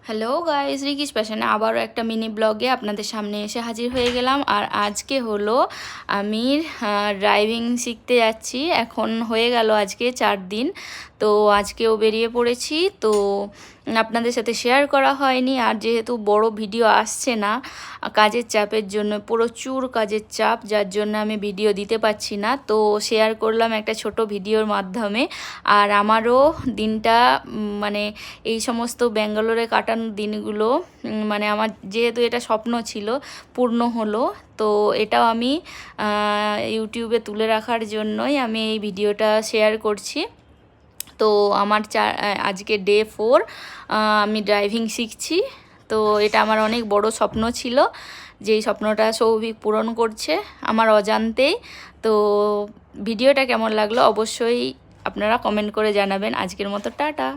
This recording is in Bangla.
হ্যালো গাইস, রিকিস প্যাশনে আবারও একটা মিনি ব্লগে আপনাদের সামনে এসে হাজির হয়ে গেলাম। আর আজকে হলো আমি ড্রাইভিং শিখতে যাচ্ছি। এখন হয়ে গেল আজকে 4 দিন। তো আজকেও বেরিয়ে পড়েছি। তো আপনাদের সাথে শেয়ার করা হয়নি। আর যেহেতু বড় ভিডিও আসছে না কাজের চাপের জন্য, প্রচুর কাজের চাপ, যার জন্য আমি ভিডিও দিতে পারছি না। তো শেয়ার করলাম একটা ছোট ভিডিওর মাধ্যমে। আর আমারও দিনটা মানে এই সমস্ত ব্যাঙ্গালোরে কাটানোর দিনগুলো মানে আমার যেহেতু এটা স্বপ্ন ছিল, পূর্ণ হলো। তো এটাও আমি ইউটিউবে তুলে রাখার জন্যই আমি এই ভিডিওটা শেয়ার করছি। তো আমার আজকে ডে 4, আমি ড্রাইভিং শিখছি। তো এটা আমার অনেক বড় স্বপ্ন ছিল, যেই স্বপ্নটা সৌভিক পূরণ করছে আমার অজান্তেই। তো ভিডিওটা কেমন লাগলো অবশ্যই আপনারা কমেন্ট করে জানাবেন। আজকের মতো টাটা।